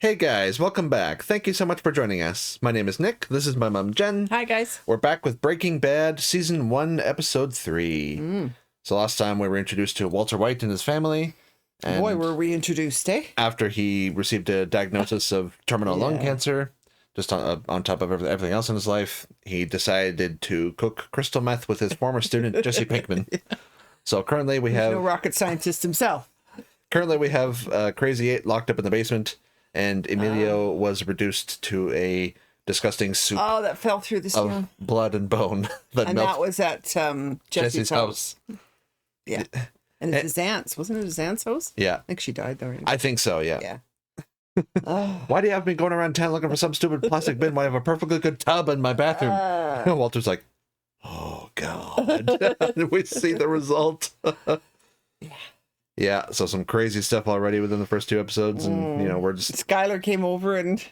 Hey guys, welcome back. Thank you so much for joining us. My name is Nick. This is my mom, Jen. Hi, guys. We're back with Breaking Bad, Season 1, Episode 3. So last time we were introduced to Walter White and his family. And boy, were we introduced, eh? after he received a diagnosis of terminal lung cancer, just on top of everything else in his life, he decided to cook crystal meth with his former student, Jesse Pinkman. So currently we have... no rocket scientist himself. Currently we have Crazy 8 locked up in the basement. And Emilio was reduced to a disgusting soup. Oh, that fell through the ceiling. Of blood and bone. And that was at Jesse's house. Yeah. And it's his aunt's. Wasn't it his aunt's house? Yeah. I think she died though. Right? I think so, yeah. Yeah. Why do you have me going around town looking for some stupid plastic bin when I have a perfectly good tub in my bathroom? Walter's like, oh, God. We see the result. Yeah. Yeah, so some crazy stuff already within the first 2 episodes, and we're just Skyler came over and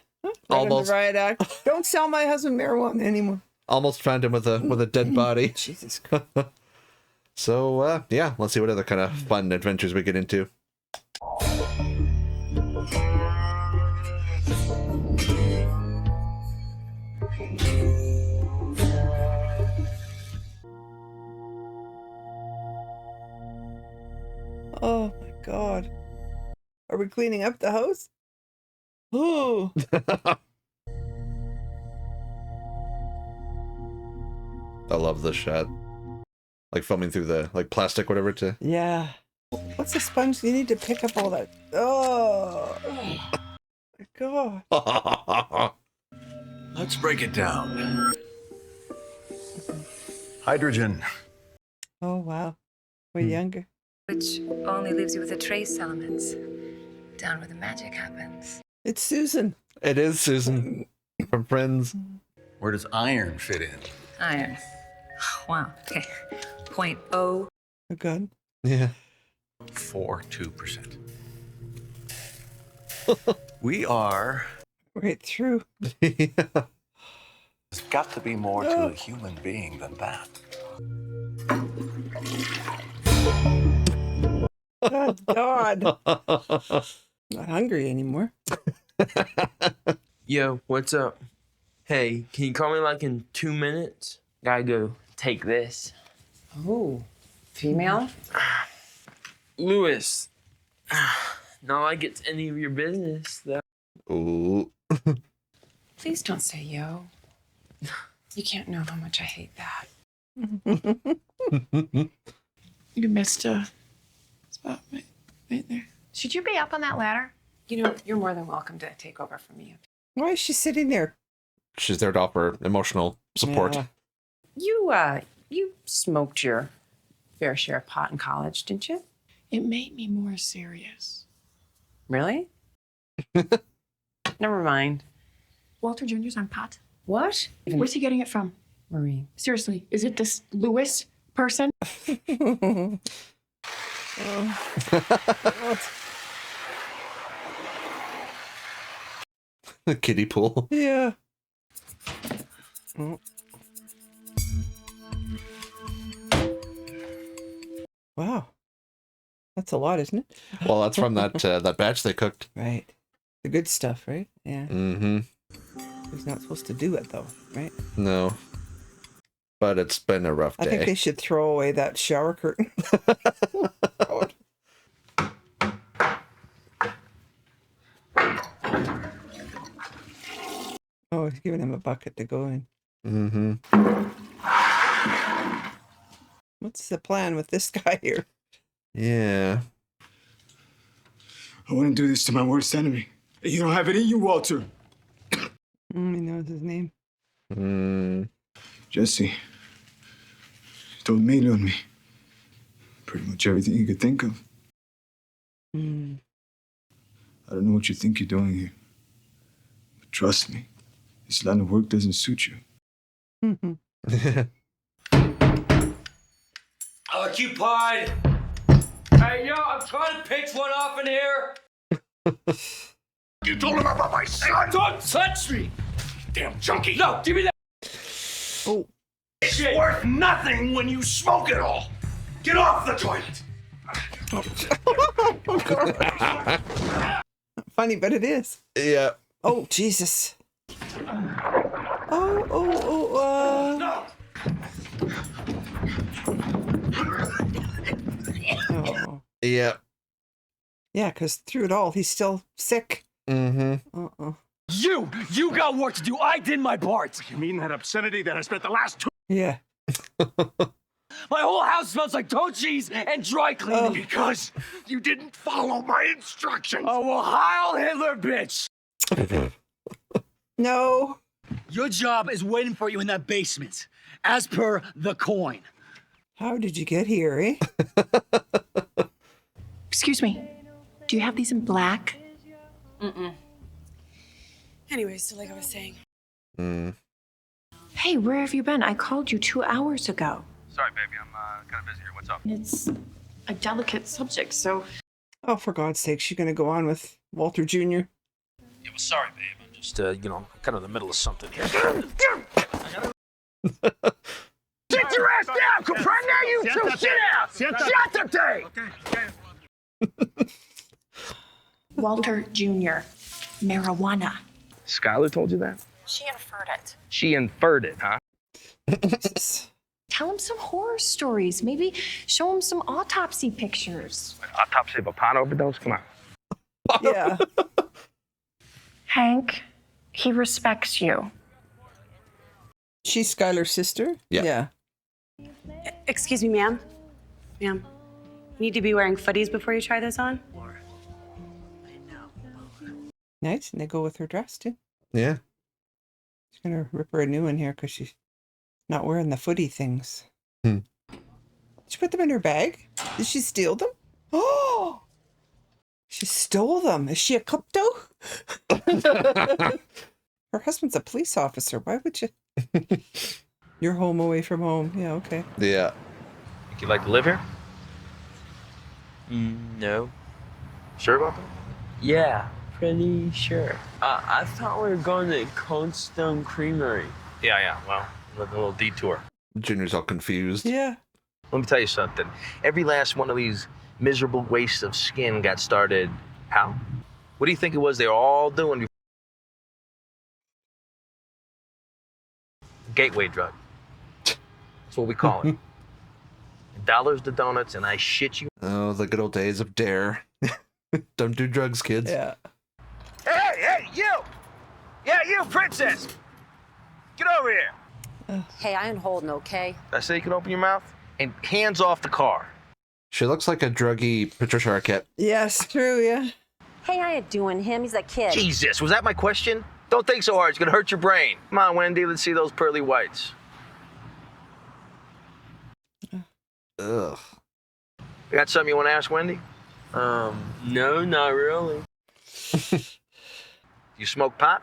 almost riot act. Don't sell my husband marijuana anymore. Almost found him with a dead body. Jesus Christ. So yeah, let's see what other kind of fun adventures we get into. Oh my God. Are we cleaning up the house? Oh. I love this shot. Like filming through the plastic, whatever to... Yeah. What's the sponge? You need to pick up all that. Oh my God. Let's break it down. Hydrogen. Oh wow. We're younger. Which only leaves you with the trace elements. Down where the magic happens. It's Susan. It is Susan from Friends. Where does iron fit in? Iron. Wow. Okay. 0.0. Oh God. Yeah. 42%. We are... Right through. Yeah. There's got to be more to a human being than that. Oh, God. Not hungry anymore. Yo, what's up? Hey, can you call me like in 2 minutes? Gotta go take this. Oh, female? Lewis. Not like it's any of your business, though. Ooh. Please don't say yo. You can't know how much I hate that. You missed a spot right there. Should you be up on that ladder? You know, you're more than welcome to take over from me. Why is she sitting there? She's there to offer emotional support. Yeah. You smoked your fair share of pot in college, didn't you? It made me more serious. Really? Never mind. Walter Jr.'s on pot? What? Where's he getting it from? Marie. Seriously, is it this Lewis person? The kiddie pool. Yeah. Oh. Wow. That's a lot, isn't it? Well, that's from that batch they cooked. Right. The good stuff, right? Yeah. Mm-hmm. He's not supposed to do it, though, right? No. But it's been a rough day. I think they should throw away that shower curtain. God. Oh, he's giving him a bucket to go in. Mm-hmm. What's the plan with this guy here? Yeah. I wouldn't do this to my worst enemy. You don't have it in you, Walter. He knows his name. Jesse. He told me on me. Pretty much everything you could think of. I don't know what you think you're doing here. But trust me, this line of work doesn't suit you. Occupied! Hey, yo, I'm trying to pitch one off in here! You told him about my son! Don't touch me! Damn junkie! No, give me that! Oh. It's worth nothing when you smoke it all! Get off the toilet! funny, but it is. Yeah. Oh, Jesus. Oh. Yeah. Yeah, because through it all, he's still sick. Mm-hmm. You got work to do. I did my part. You mean that obscenity that I spent the last 2 Yeah. My whole house smells like toe cheese and dry cleaning. because you didn't follow my instructions. Oh, well, Heil Hitler, bitch. No. Your job is waiting for you in that basement, as per the coin. How did you get here, eh? Excuse me. Do you have these in black? Anyway, so like I was saying. Hey, where have you been? I called you 2 hours ago. Sorry, baby. I'm kind of busy here. What's up? It's a delicate subject, so. Oh, for God's sake, she's going to go on with Walter Jr. Yeah, well, sorry, babe. I'm just, kind of in the middle of something here. Sit your ass down, comprende? You two, sit down. Shut the thing. Walter Jr. Marijuana. Skyler told you that? She inferred it. She inferred it, huh? Tell him some horror stories. Maybe show him some autopsy pictures. Autopsy of a pot overdose? Come on. Yeah. Hank, he respects you. She's Skyler's sister? Yeah. Excuse me, ma'am. Ma'am, you need to be wearing footies before you try this on. Nice. And they go with her dress, too. Yeah. She's going to rip her a new one here because she's not wearing the footy things. Did she put them in her bag? Did she steal them? Oh! She stole them. Is she a klepto? Her husband's a police officer. Why would you? You're home away from home. Yeah, okay. Yeah. Think you'd like to live here? No. Sure about that? Yeah, pretty sure. I thought we were going to Cold Stone Creamery. Yeah. Well, a little detour. Junior's all confused. Yeah. Let me tell you something. Every last one of these miserable wastes of skin got started how? What do you think it was they were all doing? Gateway drug. That's what we call it. $1 to donuts, and I shit you. Oh, the good old days of dare. Don't do drugs, kids. Yeah. Hey, you! Yeah, you, princess! Get over here! Hey, I ain't holding, okay? I say you can open your mouth and hands off the car. She looks like a druggy Patricia Arquette. Yes, true, yeah. Hey, I ain't doing him. He's a kid. Jesus, was that my question? Don't think so hard. It's gonna hurt your brain. Come on, Wendy. Let's see those pearly whites. Ugh. You got something you want to ask Wendy? No, not really. You smoke pot?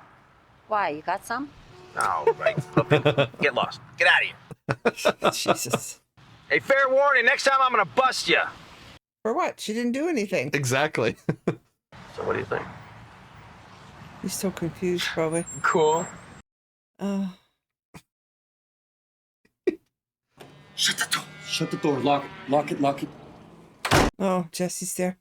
Why, you got some? Oh, right. Get lost. Get out of here. Jesus. Hey, fair warning. Next time I'm gonna bust you. For what? She didn't do anything. Exactly. So what do you think? He's so confused, probably. Cool. Shut the door. Shut the door. Lock it. Lock it. Oh, Jesse's there.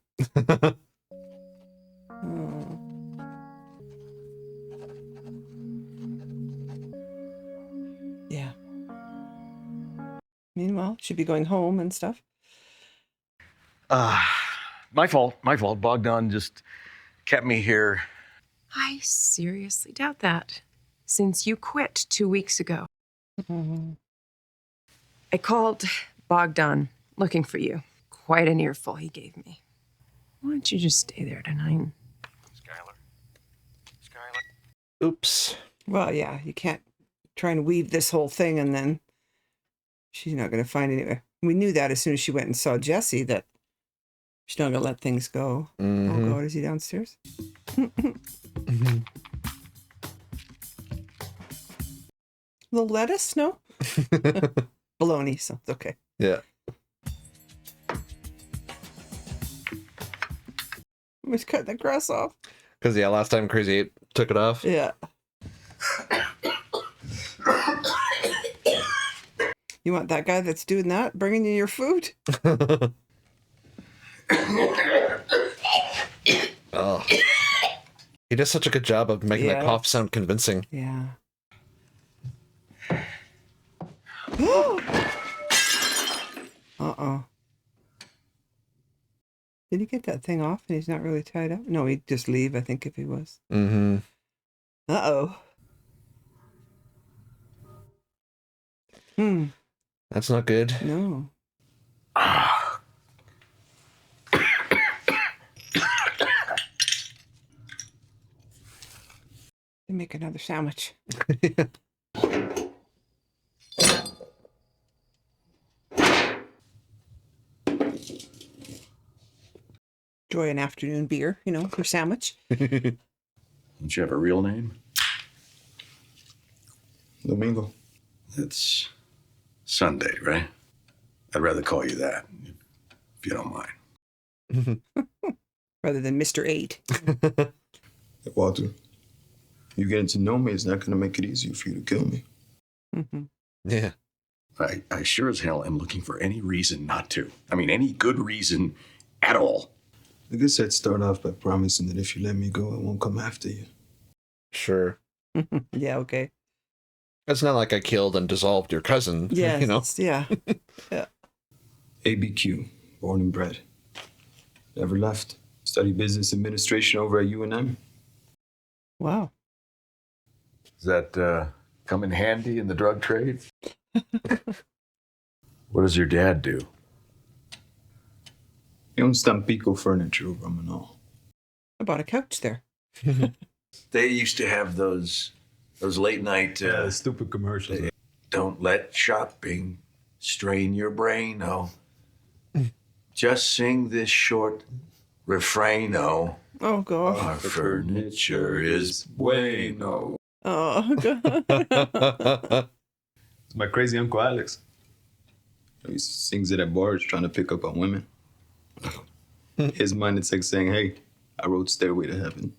Yeah. Meanwhile, she'd be going home and stuff. My fault. Bogdan just kept me here. I seriously doubt that. Since you quit 2 weeks ago. I called Bogdan looking for you. Quite an earful he gave me. Why don't you just stay there tonight? Skyler. Oops. Well, yeah, you can't try and weave this whole thing and then she's not going to find anywhere. We knew that as soon as she went and saw Jesse, that she's not going to let things go. Mm-hmm. Oh, God, is he downstairs? Little lettuce? No? Bologna, so it's okay. Yeah. Let's cut that grass off. Because, yeah, last time Crazy 8 took it off. Yeah. You want that guy that's doing that, bringing you your food? Oh. He does such a good job of making that cough sound convincing. Yeah. Uh-oh. Did he get that thing off and he's not really tied up? No, he'd just leave, I think, if he was. Mm-hmm. Uh-oh. That's not good. No. They make another sandwich. Enjoy an afternoon beer, for sandwich. Don't you have a real name? Domingo. It's Sunday, right? I'd rather call you that, if you don't mind. Rather than Mr. 8. Hey, Walter, you getting to know me is not going to make it easier for you to kill me. Yeah. I sure as hell am looking for any reason not to. I mean, any good reason at all. I guess I'd start off by promising that if you let me go, I won't come after you. Sure. Yeah, okay. It's not like I killed and dissolved your cousin. Yeah, yeah. Yeah. ABQ, born and bred. Never left. Studied business administration over at UNM. Wow. Does that come in handy in the drug trade? What does your dad do? He owns Tampico Furniture over on Manal. I bought a couch there. They used to have those late night Stupid commercials. don't let shopping strain your brain, oh. Just sing this short refrain, oh. Oh, God. Our furniture is bueno. Oh, God. It's my crazy Uncle Alex. He sings it at bars trying to pick up on women. His mind, it's like saying, hey, I wrote Stairway to Heaven.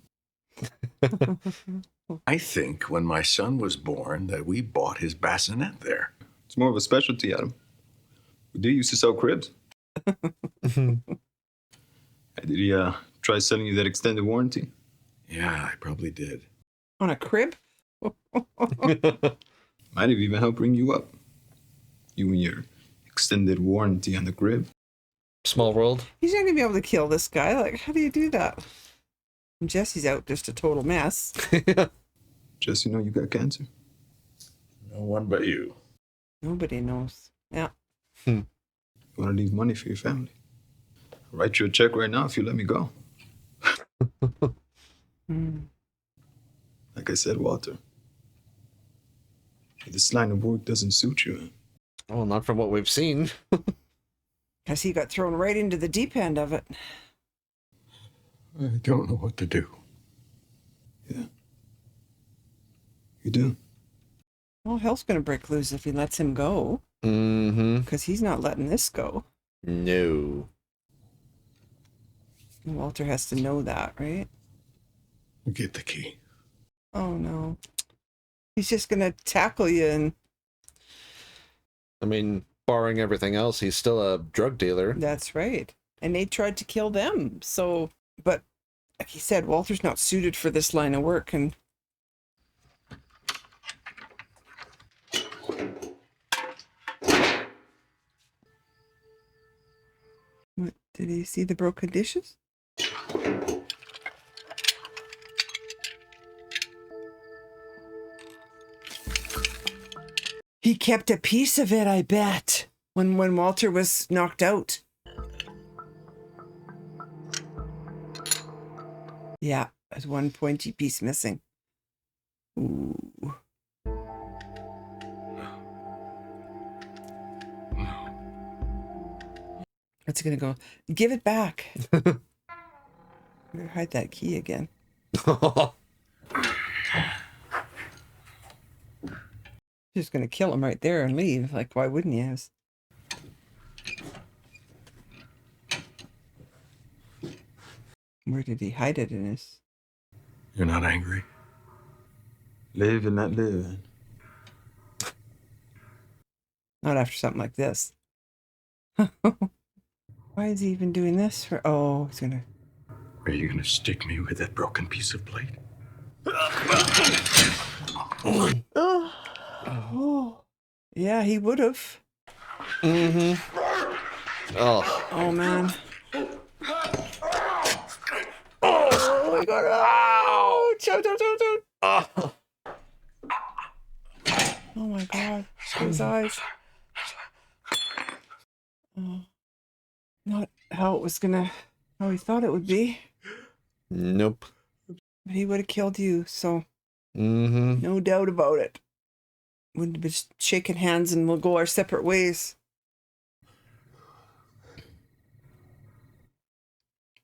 I think when my son was born that we bought his bassinet there. It's more of a specialty, Adam. We do used to sell cribs. Did he try selling you that extended warranty? Yeah, I probably did. On a crib? Might have even helped bring you up. You and your extended warranty on the crib. Small world. He's not going to be able to kill this guy. Like, how do you do that? And Jesse's out just a total mess. Just you know you got cancer. No one but you. Nobody knows. Yeah. You want to leave money for your family? I'll write you a check right now if you let me go. Like I said, Walter, this line of work doesn't suit you. Well, not from what we've seen. Because he got thrown right into the deep end of it. I don't know what to do. Yeah. You do. Well, hell's going to break loose if he lets him go. Mm-hmm. Because he's not letting this go. No. Walter has to know that, right? Get the key. Oh, no. He's just going to tackle you and... I mean, barring everything else, he's still a drug dealer. That's right. And they tried to kill them. So, but like he said, Walter's not suited for this line of work. And what, did he see the broken dishes? He kept a piece of it, I bet, when Walter was knocked out. Yeah, there's one pointy piece missing. Ooh. What's he gonna go? Give it back. Better hide that key again. Just gonna kill him right there and leave. Like, why wouldn't you? Where did he hide it in his? You're not angry? Live and not live. Not after something like this. Why is he even doing this? Oh, he's gonna... Are you gonna stick me with that broken piece of plate? Oh, yeah, he would have. Oh man. Oh my god. Ouch. Ouch, ouch, ouch, ouch. Oh my god. His eyes. Oh. Not how he thought it would be. Nope. But he would have killed you, so Mm-hmm. no doubt about it. Wouldn't have been shaking hands and we'll go our separate ways.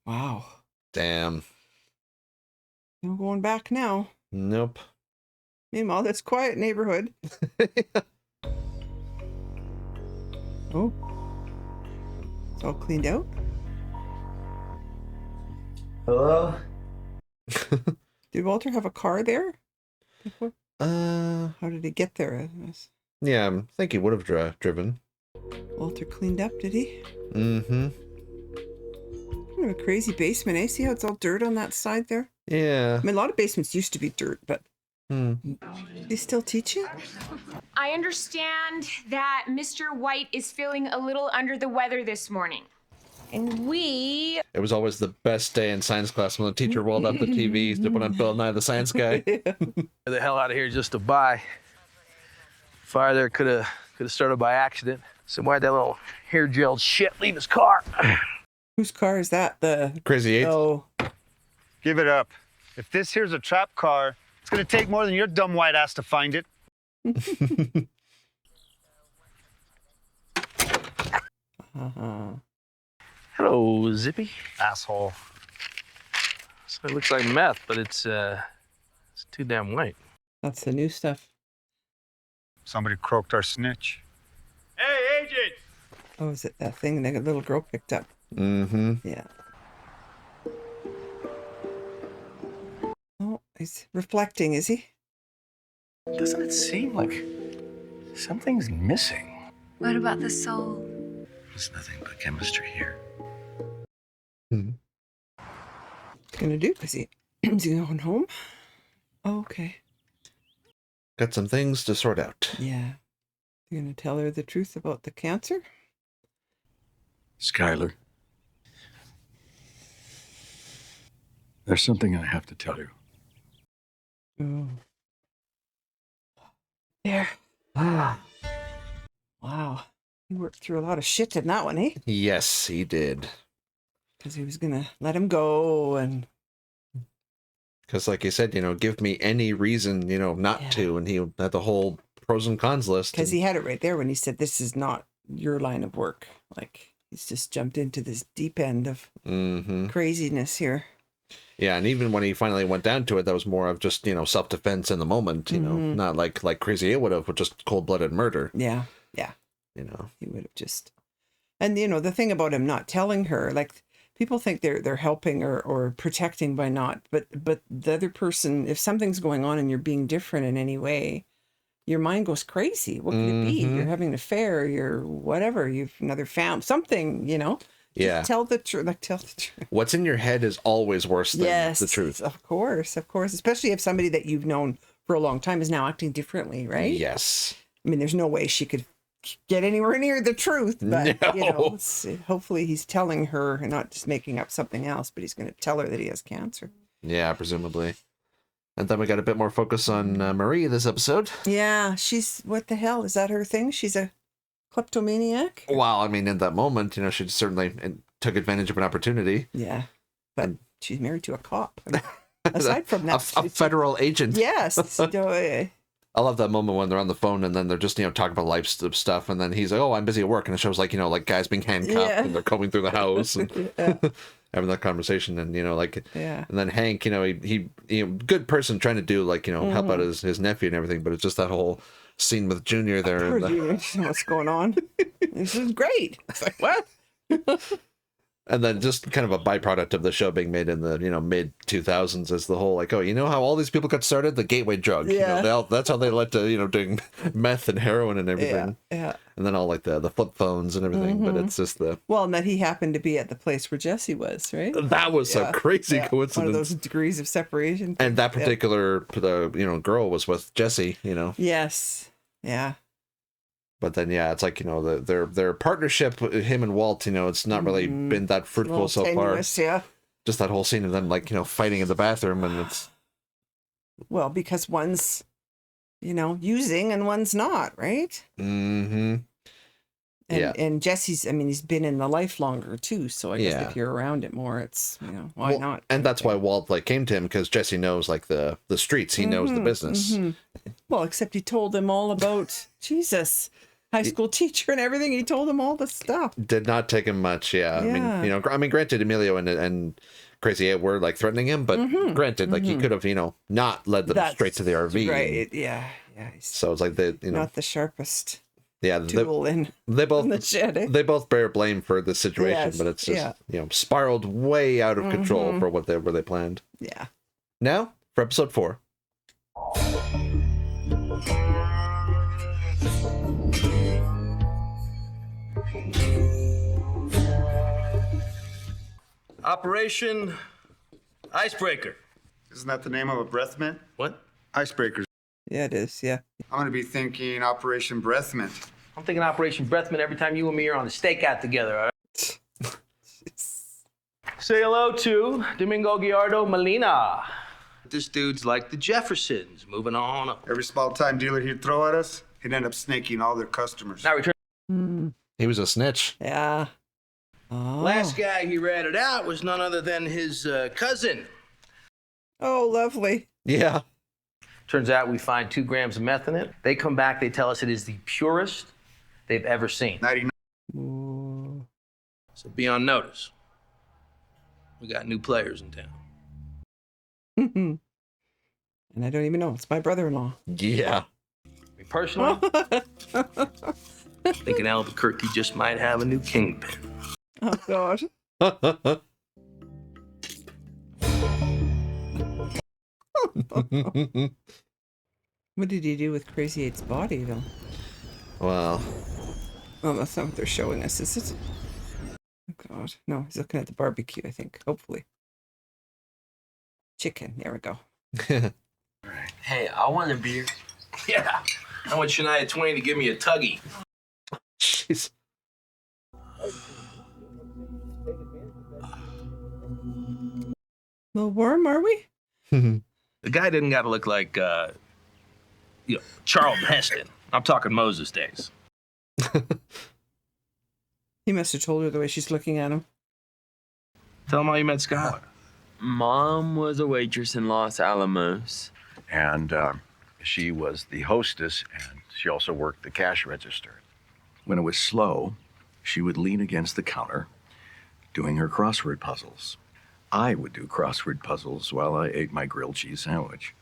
Wow. Damn. No going back now. Nope. Meanwhile, that's quiet neighborhood. Oh. It's all cleaned out. Hello? Did Walter have a car there before? Uh, How did he get there? yeah, I think he would have driven. Walter cleaned up, did he? Mm-hmm. Kind of a crazy basement, eh? See how it's all dirt on that side there? Yeah. I mean, a lot of basements used to be dirt, but they still teach it? I understand that Mr. White is feeling a little under the weather this morning. And we... It was always the best day in science class when the teacher rolled up the TV to put on Bill Nye the Science Guy. Get the hell out of here just to buy. Fire there could have started by accident. So why'd that little hair gelled shit leave his car? Whose car is that? The Crazy Eight? Oh. Give it up. If this here's a trap car, it's gonna take more than your dumb white ass to find it. Hello, Zippy. Asshole. So it looks like meth, but it's too damn white. That's the new stuff. Somebody croaked our snitch. Hey, agent! Oh, is it that thing that little girl picked up? Mm-hmm. Yeah. Oh, he's reflecting, is he? Doesn't it seem like something's missing? What about the soul? There's nothing but chemistry here. What's he gonna do? Is he going home? Oh, okay. Got some things to sort out. Yeah. You're gonna tell her the truth about the cancer? Skyler, there's something I have to tell you. Oh. There. Wow. He worked through a lot of shit in that one, eh? Yes, he did. Because he was gonna let him go and... Because like you said, give me any reason, not to. And he had the whole pros and cons list. Because he had it right there when he said, this is not your line of work. Like, he's just jumped into this deep end of craziness here. Yeah, and even when he finally went down to it, that was more of just, self-defense in the moment, not like Crazy Eight would have, with just cold-blooded murder. Yeah, yeah. He would have just... And, the thing about him not telling her, like, people think they're helping or protecting by not, but the other person, if something's going on and you're being different in any way, your mind goes crazy. What could it be? You're having an affair, you're whatever, you've another family, something, Yeah. Just tell the truth. Like, tell the truth. What's in your head is always worse than the truth. Of course. Especially if somebody that you've known for a long time is now acting differently, right? Yes. I mean, there's no way she could get anywhere near the truth, but No. Hopefully he's telling her and not just making up something else, but he's going to tell her that he has cancer. Yeah, presumably. And then we got a bit more focus on Marie this episode. Yeah, she's, what the hell? Is that her thing? She's a kleptomaniac? Well, I mean, in that moment, she certainly took advantage of an opportunity. Yeah, but she's married to a cop. Aside from that, a federal agent. Yes. I love that moment when they're on the phone and then they're just, talking about life stuff. And then he's like, oh, I'm busy at work. And it shows like guys being handcuffed and they're combing through the house and having that conversation. And, and then Hank, he good person trying to do help out his nephew and everything. But it's just that whole scene with Junior there. Poor Junior, what's going on? This is great. It's like, what? And then just kind of a byproduct of the show being made in the, mid 2000s is the whole like, oh, you know how all these people got started? The gateway drug. Yeah. That's how they led to, doing meth and heroin and everything. Yeah. And then all like the flip phones and everything. But it's just Well, and that he happened to be at the place where Jesse was, right? that was a crazy coincidence. One of those degrees of separation. And that particular, girl was with Jesse, Yes. Yeah. But then, it's like, their partnership, him and Walt, it's not really been that fruitful so tenuous, far. Yeah. Just that whole scene of them, like, fighting in the bathroom, and it's... Well, because one's, using and one's not, right? Mm-hmm. And Jesse's, he's been in the life longer, too, so I guess if you're around it more, it's, why not? And that's why Walt, came to him, because Jesse knows, the streets. He knows the business. Well, except he told him all about, Jesus... high school teacher and everything. He told him all the stuff. Did not take him much, I mean, granted, Emilio and Crazy Eight were threatening him, but granted, he could have, not led them straight to the RV. Right? Yeah. So it's like they, not the sharpest. Yeah, tool in the shed. They both bear blame for the situation, but it's just spiraled way out of control for what they planned. Yeah. Now for episode 4. Operation Icebreaker. Isn't that the name of a breath mint? What? Icebreakers. Yeah, it is. Yeah. I'm going to be thinking Operation Breath Mint. I'm thinking Operation Breath Mint every time you and me are on a stakeout together, all right? Say hello to Domingo Gallardo Molina. This dude's like the Jeffersons, moving on up. Every small-time dealer he'd throw at us, he'd end up snaking all their customers. Now return. He was a snitch. Yeah. Oh. Last guy he ratted out was none other than his cousin. Oh, lovely. Yeah. Turns out we find 2 grams of meth in it. They come back, they tell us it is the purest they've ever seen. 99. Ooh. So be on notice. We got new players in town. And I don't even know. It's my brother-in-law. Yeah. Me personally, thinking Albuquerque just might have a new kingpin. Oh, God. What did he do with Crazy Eight's body, though? Well, that's not what they're showing us, is it? Oh, God. No, he's looking at the barbecue, I think. Hopefully. Chicken. There we go. Hey, I want a beer. Yeah. I want Shania Twain to give me a tuggy. Jeez. A little warm, are we? The guy didn't got to look like, Charlton Heston. I'm talking Moses days. He must have told her the way she's looking at him. Tell him how you met Skyler. Mom was a waitress in Los Alamos. And she was the hostess, and she also worked the cash register. When it was slow, she would lean against the counter doing her crossword puzzles. I would do crossword puzzles while I ate my grilled cheese sandwich.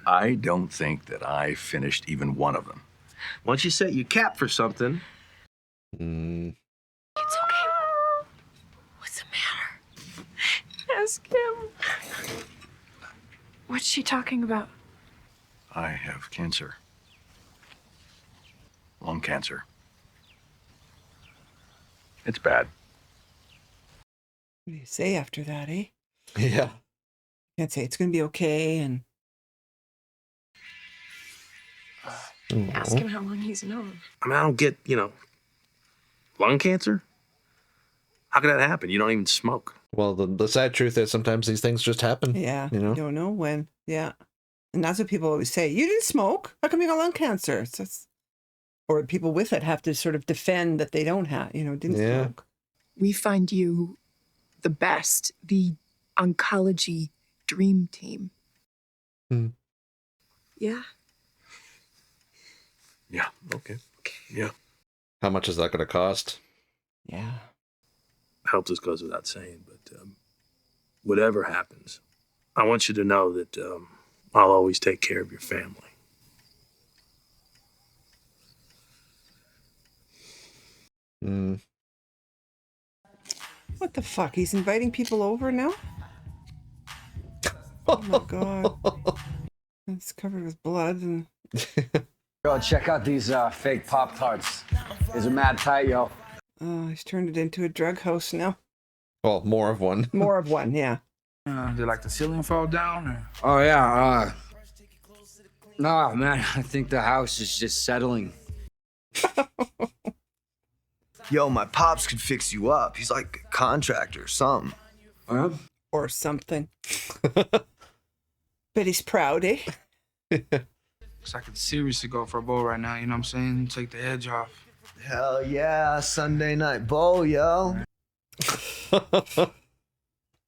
I don't think that I finished even one of them. Once you set your cap for something. It's okay. What's the matter? Ask him. What's she talking about? I have cancer. Lung cancer. It's bad. What do you say after that, eh? Yeah. Can't say it's going to be okay and... Ask him how long he's known. I mean, I don't get, lung cancer? How could that happen? You don't even smoke. Well, the sad truth is sometimes these things just happen. Yeah. You don't know when. Yeah. And that's what people always say. You didn't smoke. How come you got lung cancer? Or people with it have to sort of defend that they don't have, didn't smoke. We find you the best, the oncology dream team. Yeah. Yeah, okay. Yeah. How much is that going to cost? Yeah. Helps us goes without saying, but whatever happens, I want you to know that I'll always take care of your family. What the fuck? He's inviting people over now? Oh my god. It's covered with blood and... Yo, check out these fake Pop-Tarts. These are mad tight, yo. Oh, he's turned it into a drug house now. Well, more of one. More of one, yeah. Did like the ceiling fall down? Or? Oh, yeah. No, man, I think the house is just settling. Yo, my pops could fix you up. He's like a contractor or something. Or something. But he's proud, eh? Looks like I could seriously go for a bowl right now, you know what I'm saying? Take the edge off. Hell yeah, Sunday night bowl, yo.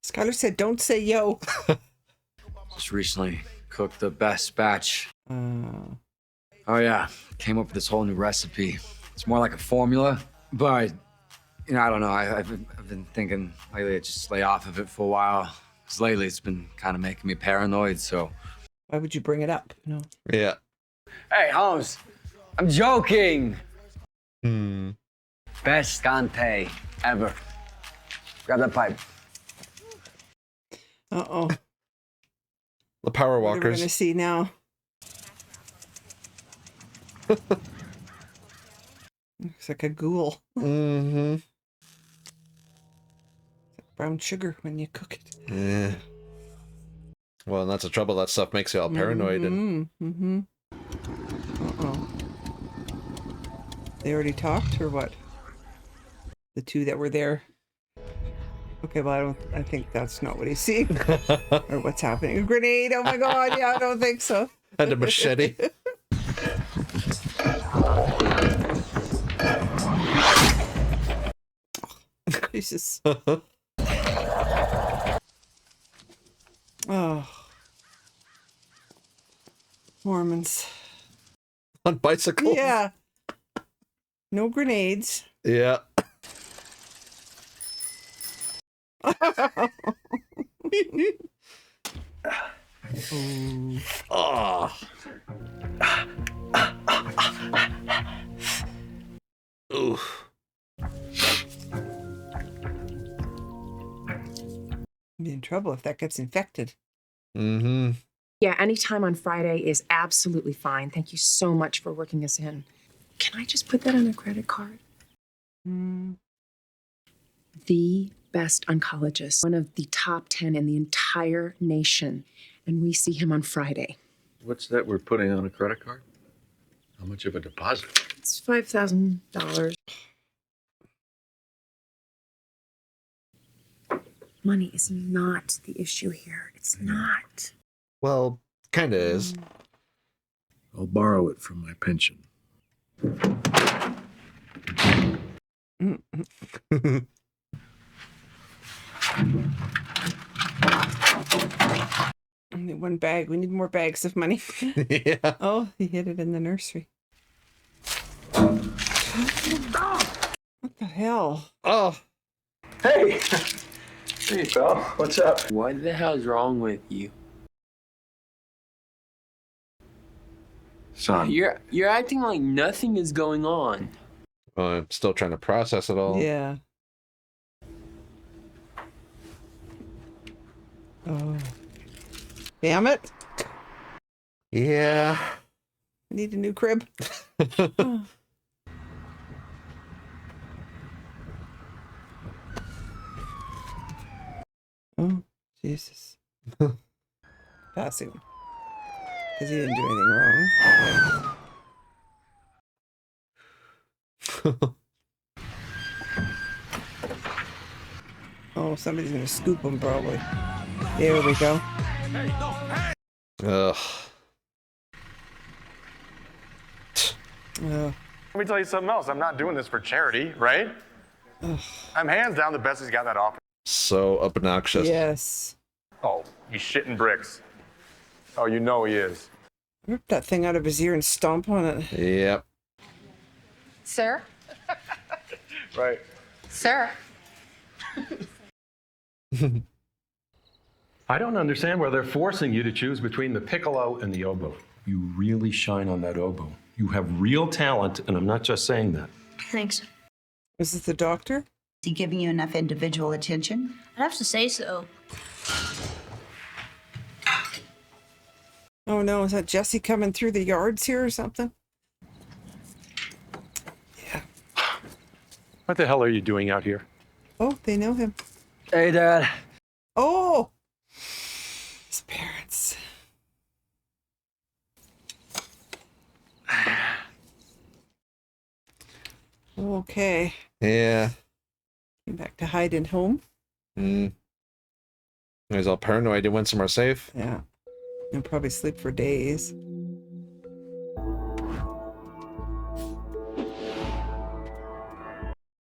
Skyler said, don't say yo. Just recently cooked the best batch. Oh, yeah. Came up with this whole new recipe. It's more like a formula, but, you know, I don't know. I've been thinking lately I'd just lay off of it for a while. Because lately it's been kind of making me paranoid, so. Why would you bring it up? No. Yeah. Hey, Holmes, I'm joking. Hmm. Best scante ever. Grab that pipe. Uh-oh. The power What are we walkers. gonna see now? Looks like a ghoul. Mm-hmm. Brown sugar when you cook it. Yeah. Well, and that's the trouble. That stuff makes you all paranoid. And Uh-oh. They already talked or what? The two that were there. Okay, well, I think that's not what he's seeing. Or what's happening. A grenade, oh my god, yeah, I don't think so. And a machete. Jesus. Oh. Mormons. On bicycles? Yeah. No grenades. Yeah. Oh. Oof. Be in trouble if that gets infected. Mm-hmm. Yeah, anytime on Friday is absolutely fine. Thank you so much for working us in. Can I just put that on a credit card? The best oncologist, one of the top 10 in the entire nation. And we see him on Friday. What's that we're putting on a credit card? How much of a deposit? It's $5,000. Money is not the issue here. It's not. Well, kind of is. I'll borrow it from my pension. Only one bag. We need more bags of money. Yeah. Oh, he hid it in the nursery. What the hell? Oh. Hey! Hey, pal. What's up? What the hell's wrong with you? Son. You're acting like nothing is going on. Well, I'm still trying to process it all. Yeah. Oh. Damn it. Yeah. I need a new crib. Oh. Oh, Jesus. Passing. Because he didn't do anything wrong. Oh, somebody's going to scoop him, probably. There we go. Ugh. Let me tell you something else. I'm not doing this for charity, right? I'm hands down the best he's got in that office. So obnoxious. Yes. Oh, he's shitting bricks. Oh, you know he is. Rip that thing out of his ear and stomp on it. Yep. Sir? Right. Sir? I don't understand why they're forcing you to choose between the piccolo and the oboe. You really shine on that oboe. You have real talent, and I'm not just saying that. Thanks. Is it the doctor? he giving you enough individual attention? I'd have to say so. Oh no, is that Jesse coming through the yards here or something? Yeah. What the hell are you doing out here? Oh, they know him. Hey, Dad. Oh! His parents. Okay. Yeah. Came back to hide in home. He's all paranoid. He went somewhere safe. Yeah. He'll probably sleep for days.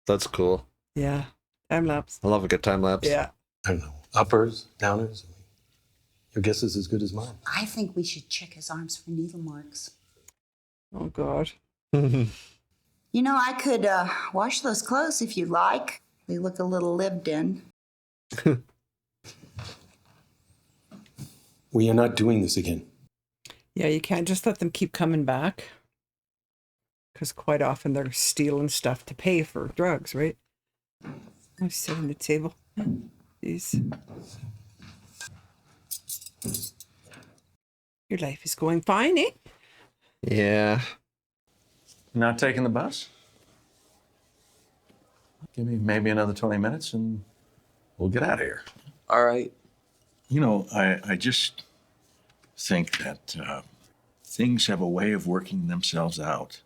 That's cool. Yeah. Time lapse. I love a good time lapse. Yeah. I don't know. Uppers, downers. Your guess is as good as mine. I think we should check his arms for needle marks. Oh, God. You know, I could wash those clothes if you like. They look a little lived in. We are not doing this again. Yeah, you can't just let them keep coming back. Because quite often they're stealing stuff to pay for drugs, right? I sit on the table. Jeez. Your life is going fine, eh? Yeah. Not taking the bus? Give me maybe another 20 minutes and we'll get out of here. All right. You know, I just think that things have a way of working themselves out.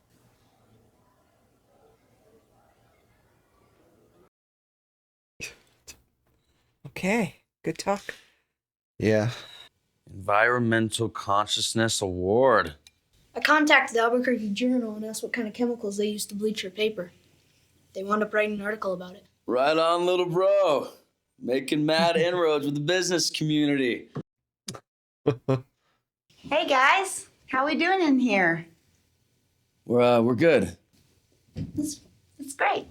Okay. Good talk. Yeah. Environmental Consciousness Award. I contacted the Albuquerque Journal and asked what kind of chemicals they used to bleach your paper. They wound up writing an article about it. Right on, little bro. Making mad inroads with the business community. Hey, guys. How we doing in here? We're good. It's great.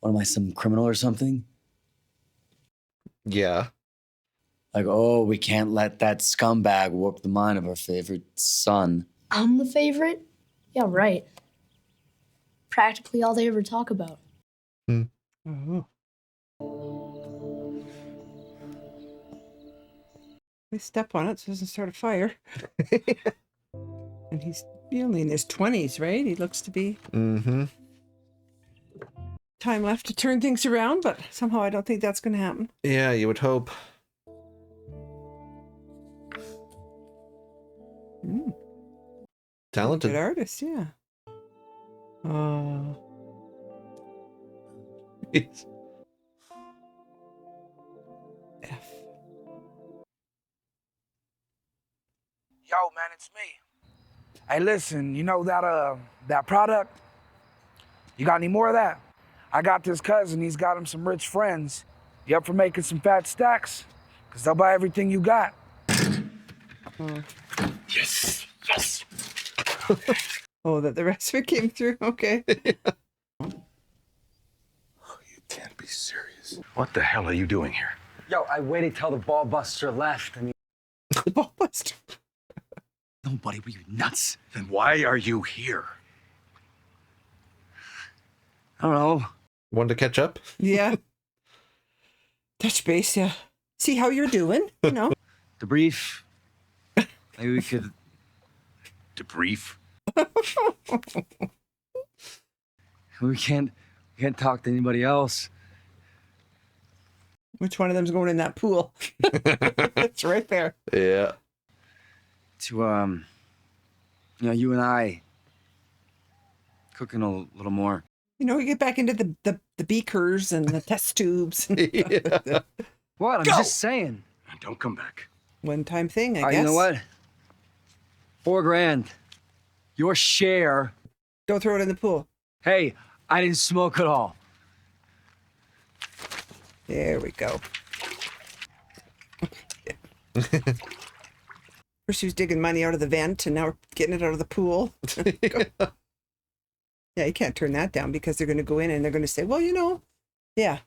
What am I, some criminal or something? Yeah. Like, oh, we can't let that scumbag warp the mind of our favorite son. I'm the favorite? Yeah, right. Practically all they ever talk about. Oh. They step on it so it doesn't start a fire. And he's only in his 20s, right? He looks to be. Mm-hmm. Time left to turn things around, but somehow I don't think that's going to happen. Yeah, you would hope. Talented. Good artist, yeah. Yes. F. Yo, man, it's me. Hey, listen, you know that product? You got any more of that? I got this cousin, he's got him some rich friends. You up for making some fat stacks? Because they'll buy everything you got. Yes, yes. Oh, that the rest of it came through? Okay. You can't be serious. What the hell are you doing here? Yo, I waited till the ball buster left. The ball buster? Nobody, were you nuts? Then why are you here? I don't know. Wanted to catch up? Yeah. Touch base, yeah. See how you're doing, you know. Debrief. Maybe we could... Debrief? We can't talk to anybody else. Which one of them's going in that pool? It's right there. Yeah. To, you and I cooking a little more. You know, we get back into the beakers and the test tubes. Yeah. What? I'm just saying. And don't come back. One-time thing, I guess. You know what? $4,000. Your share. Don't throw it in the pool. Hey, I didn't smoke at all. There we go. First she was digging money out of the vent, and now we're getting it out of the pool. Yeah, you can't turn that down because they're going to go in and they're going to say, well, you know, yeah.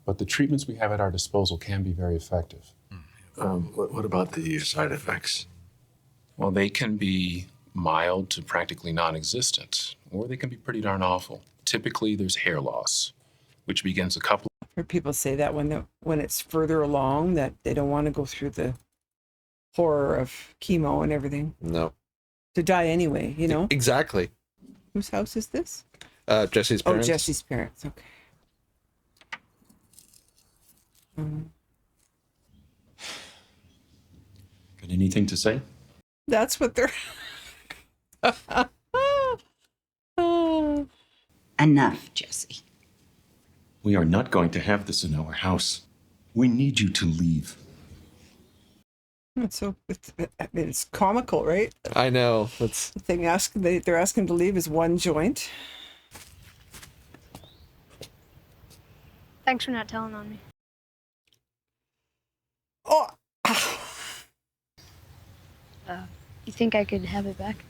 But the treatments we have at our disposal can be very effective. What about the side effects? Well, they can be mild to practically non-existent, or they can be pretty darn awful. Typically, there's hair loss, which begins a couple. I've heard people say that when it's further along, that they don't want to go through the horror of chemo and everything. No. To die anyway, you know? Exactly. Whose house is this? Jesse's parents. Oh, Jesse's parents. Okay. Got anything to say? That's what they're... Enough, Jesse. We are not going to have this in our house. We need you to leave. So it's comical, right? I know. That's the thing. They're asking to leave is one joint. Thanks for not telling on me. Oh. You think I could have it back?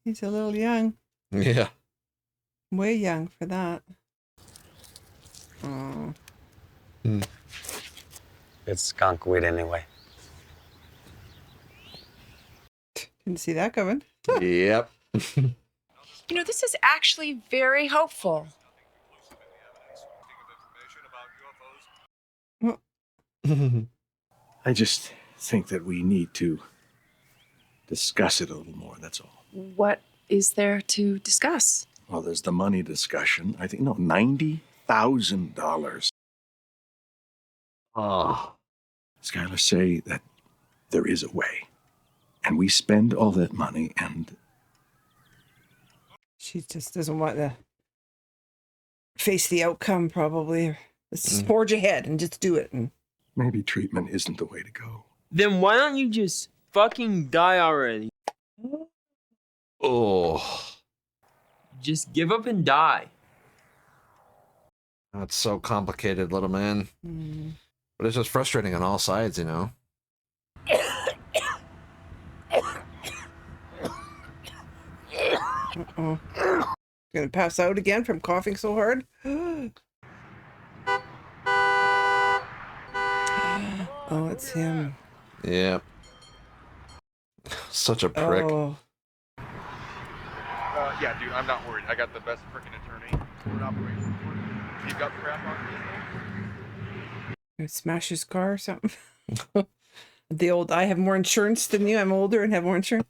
He's a little young. Yeah. Way young for that. Oh. It's skunk weed anyway. Didn't see that coming. Yep. You know, this is actually very hopeful. I just think that we need to discuss it a little more, that's all. What is there to discuss? Well, there's the money discussion. I think, no, $90,000. Oh. Skyler say that there is a way. And we spend all that money and... She just doesn't want to face the outcome, probably. Let's just forge ahead and just do it. And maybe treatment isn't the way to go. Then why don't you just fucking die already? Oh. Just give up and die. That's so complicated, little man. But it's just frustrating on all sides, you know? Uh-oh. Gonna pass out again from coughing so hard? Oh, it's him. Yeah. Such a prick. Oh. Yeah, dude, I'm not worried. I got the best freaking attorney. Forward operations. You got crap on me? Gonna smash his car or something? The old, I have more insurance than you. I'm older and have more insurance.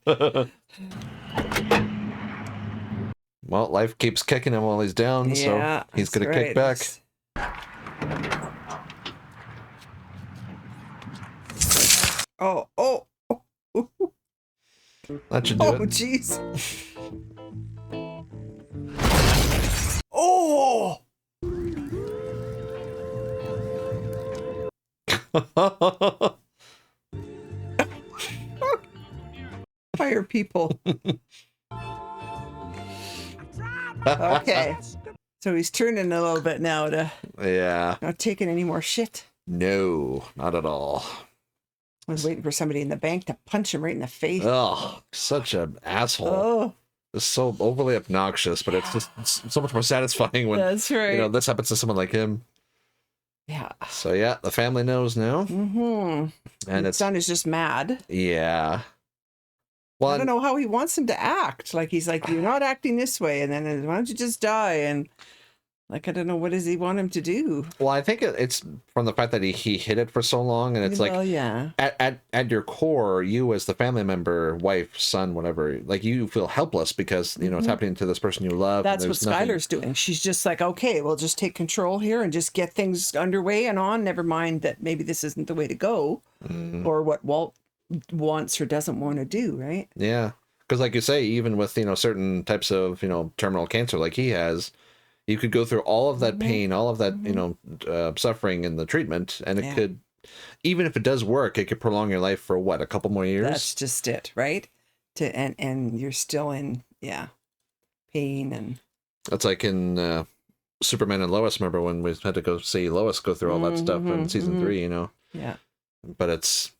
Well, life keeps kicking him while he's down, so he's going to kick back. Oh. That should do it. Oh, jeez. Oh! Fire people. Okay. So he's turning a little bit now to not taking any more shit. No, not at all. I was waiting for somebody in the bank to punch him right in the face. Oh, such an asshole. Oh. It's so overly obnoxious, but it's so much more satisfying when That's right. you know this happens to someone like him. Yeah. So yeah, the family knows now. Mm-hmm. And his son is just mad. Yeah. Well, I don't know how he wants him to act. Like he's like, you're not acting this way, and then why don't you just die? And like, I don't know, what does he want him to do? Well, I think it's from the fact that he hid it for so long, and it's like, at your core, you as the family member, wife, son, whatever, like you feel helpless because you know it's happening to this person you love. That's what Skyler's doing. She's just like, okay, we'll just take control here and just get things underway and on. Never mind that maybe this isn't the way to go, or what Walt wants or doesn't want to do, right? Yeah, because like you say, even with certain types of terminal cancer like he has. You could go through all of that pain, all of that, suffering in the treatment, and it could, even if it does work, it could prolong your life for what, a couple more years? That's just it, right? And you're still in, pain and. That's like in Superman and Lois. Remember when we had to go see Lois go through all that stuff in season 3? Yeah. But it's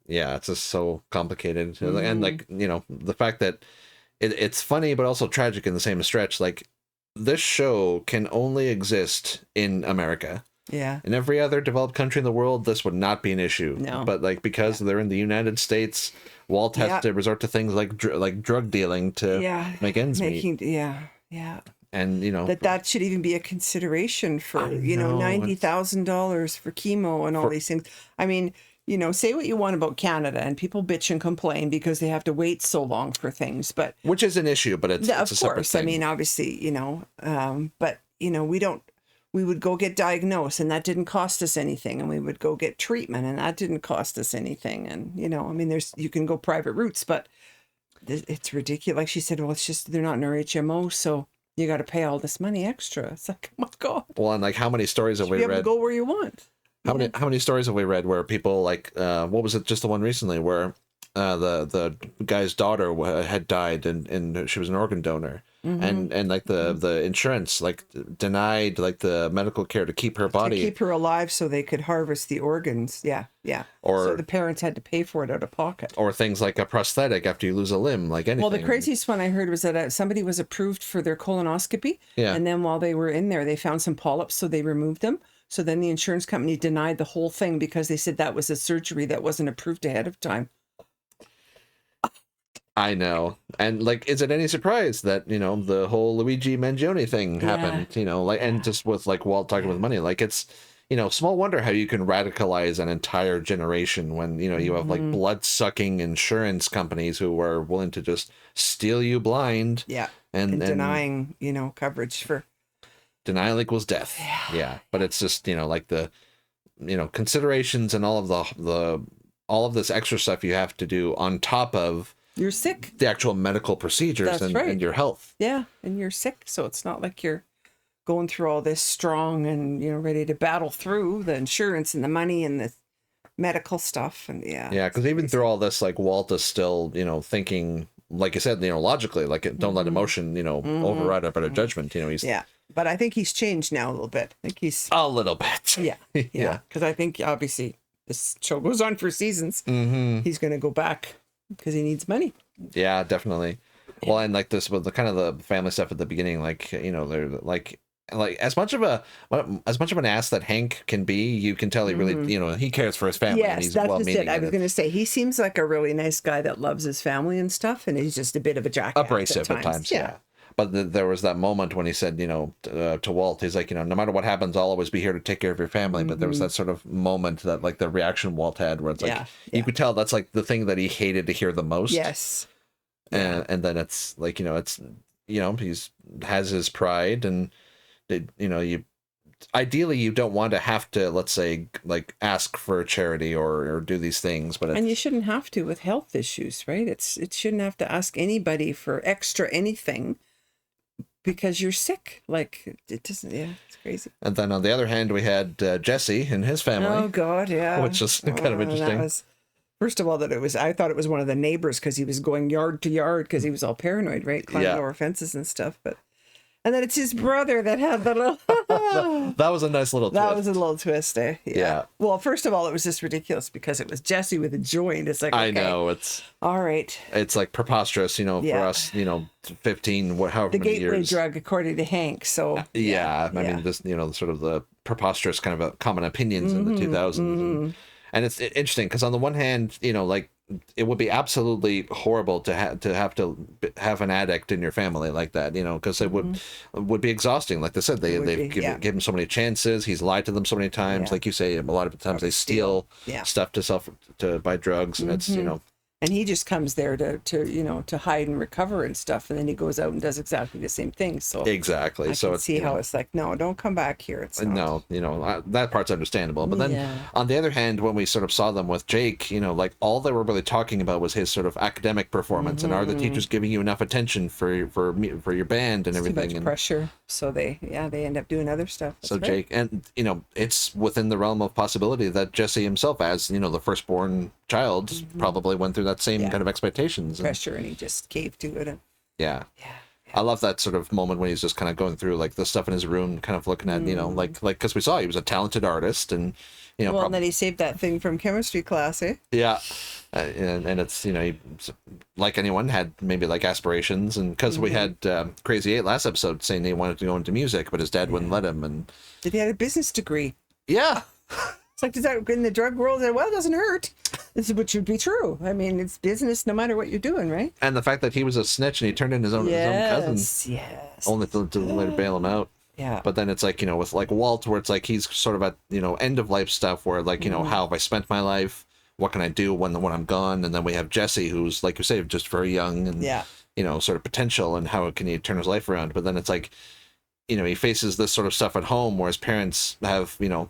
just so complicated, and like the fact that it's funny but also tragic in the same stretch, like. This show can only exist in America. Yeah. In every other developed country in the world, this would not be an issue. No. But like because they're in the United States, Walt has to resort to things like drug dealing to make ends meet. Yeah. And, you know, that should even be a consideration for, $90,000 for chemo and all these things. I mean, say what you want about Canada, and people bitch and complain because they have to wait so long for things, but which is an issue, but it's a separate thing. I mean, obviously, but we would go get diagnosed and that didn't cost us anything. And we would go get treatment and that didn't cost us anything. And, I mean, you can go private routes, but it's ridiculous. Like she said, well, it's just, they're not in our HMO. So you got to pay all this money extra. It's like, oh my God. Well, and like how many stories have we read? To go where you want. How many stories have we read where people like, what was it? Just the one recently where the guy's daughter had died and she was an organ donor. And like the insurance like denied like the medical care to keep her body, to keep her alive so they could harvest the organs. Or so the parents had to pay for it out of pocket. Or things like a prosthetic after you lose a limb, like anything. Well, the craziest one I heard was that somebody was approved for their colonoscopy, and then while they were in there they found some polyps, so they removed them. So then the insurance company denied the whole thing because they said that was a surgery that wasn't approved ahead of time. I know. And like, is it any surprise that, the whole Luigi Mangione thing happened, and just with like Walt talking with money, like it's, small wonder how you can radicalize an entire generation when, you have like blood sucking insurance companies who are willing to just steal you blind. Yeah. And denying, coverage for. Denial equals death. Yeah. But it's just, like the, considerations and all of this extra stuff you have to do on top of. You're sick. The actual medical procedures and your health. Yeah, and you're sick, so it's not like you're going through all this strong and ready to battle through the insurance and the money and the medical stuff and yeah, because even through all this, like Walt is still thinking, like you said, logically, like don't let emotion override our better judgment. He's but I think he's changed now a little bit. I think he's a little bit. Yeah, because I think obviously this show goes on for seasons. He's going to go back. Because he needs money. Yeah, definitely. Well, and like this with the kind of the family stuff at the beginning, like they're like as much of an ass that Hank can be, you can tell he really he cares for his family. Yes, and he's that's well-meaning. it. I was going to say he seems like a really nice guy that loves his family and stuff, and he's just a bit of a jackass. Abrasive at times. Yeah. But there was that moment when he said, to Walt, he's like, no matter what happens, I'll always be here to take care of your family. But there was that sort of moment that, like, the reaction Walt had, where it's like, you could tell that's like the thing that he hated to hear the most. Yes. And then it's like, he's has his pride, and ideally you don't want to have to, let's say, like ask for a charity or do these things, but and you shouldn't have to with health issues, right? It shouldn't have to ask anybody for extra anything. Because you're sick. Like, it doesn't, it's crazy. And then on the other hand, we had Jesse and his family. Oh, God, yeah. Which is kind of interesting. First of all, I thought it was one of the neighbors because he was going yard to yard because he was all paranoid, right? Climbing over fences and stuff. And then it's his brother that had the little... That was a nice little twist. That was a little twist, eh? Yeah. Well, first of all, it was just ridiculous because it was Jesse with a joint. It's like, okay, I know, it's... All right. It's like preposterous, for us, 15, however the many years. The gateway drug, according to Hank, so... I mean, this, sort of the preposterous kind of common opinions in the 2000s. And it's interesting because on the one hand, like, it would be absolutely horrible to have an addict in your family like that, because it would be exhausting. Like they said, they've given him so many chances. He's lied to them so many times. Like you say, a lot of times they steal stuff to buy drugs, and it's and he just comes there to hide and recover and stuff, and then he goes out and does exactly the same thing. So exactly. I so can see how it's like, no, don't come back here. It's not. No, that part's understandable. But then on the other hand, when we sort of saw them with Jake, like all they were really talking about was his sort of academic performance, and are the teachers giving you enough attention for your band and everything? Too much pressure, so they end up doing other stuff. That's Jake, and it's within the realm of possibility that Jesse himself, as the firstborn child, probably went through that same kind of expectations pressure, and he just caved to it. Yeah. I love that sort of moment when he's just kind of going through like the stuff in his room, kind of looking at like because we saw he was a talented artist, and and then he saved that thing from chemistry class, eh? Yeah. And it's he, like anyone, had maybe like aspirations, and because we had Crazy 8 last episode saying he wanted to go into music, but his dad wouldn't let him. And did he have a business degree? Yeah. It's like, does that in the drug world? Well, it doesn't hurt. This is what should be true. I mean, it's business no matter what you're doing, right? And the fact that he was a snitch and he turned in his own cousin. Yes. Only to later bail him out. Yeah. But then it's like, you know, with like Walt, where it's like he's sort of at, you know, end of life stuff where like, you know, how have I spent my life? What can I do when I'm gone? And then we have Jesse, who's, like you say, just very young and, you know, sort of potential, and how can he turn his life around? But then it's like, you know, he faces this sort of stuff at home where his parents have, you know,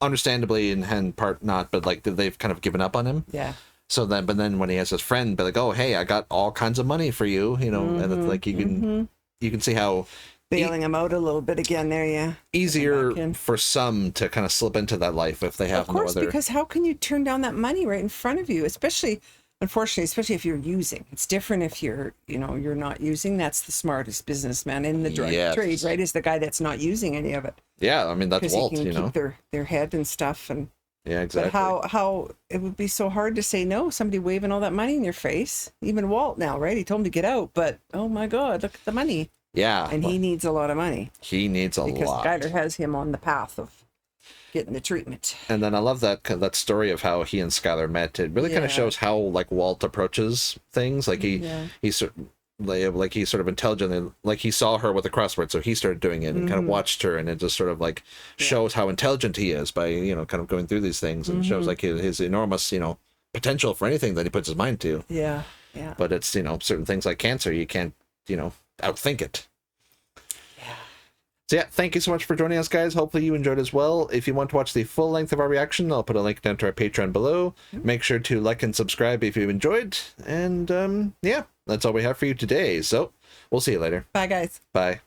understandably and part not, but like they've kind of given up on him. Yeah. So then, but then when he has his friend be like, oh, hey, I got all kinds of money for you, you know, and it's like you can see how bailing him out a little bit again there, yeah. Easier for some to kind of slip into that life if they have of course, no other. Because how can you turn down that money right in front of you, especially, unfortunately, especially if you're using. It's different if you're, you know, you're not using. That's the smartest businessman in the drug trade, right? Is the guy that's not using any of it. Yeah, I mean, that's Walt, he can you know. keep their head and stuff. And yeah, exactly. But how it would be so hard to say no, somebody waving all that money in your face. Even Walt now, right? He told him to get out, but oh my God, look at the money. Yeah. And he needs a lot of money. He needs a lot. Because Skyler has him on the path of getting the treatment. And then I love that story of how he and Skyler met. It really kind of shows how like Walt approaches things. Like he sort of intelligently, like he saw her with the crossword, so he started doing it and kind of watched her, and it just sort of like shows how intelligent he is by, you know, kind of going through these things, and shows like his enormous, you know, potential for anything that he puts his mind to. Yeah. But it's, you know, certain things like cancer, you can't, you know, outthink it. So yeah, thank you so much for joining us, guys. Hopefully you enjoyed as well. If you want to watch the full length of our reaction, I'll put a link down to our Patreon below. Make sure to like and subscribe if you enjoyed. And yeah, that's all we have for you today. So we'll see you later. Bye, guys. Bye.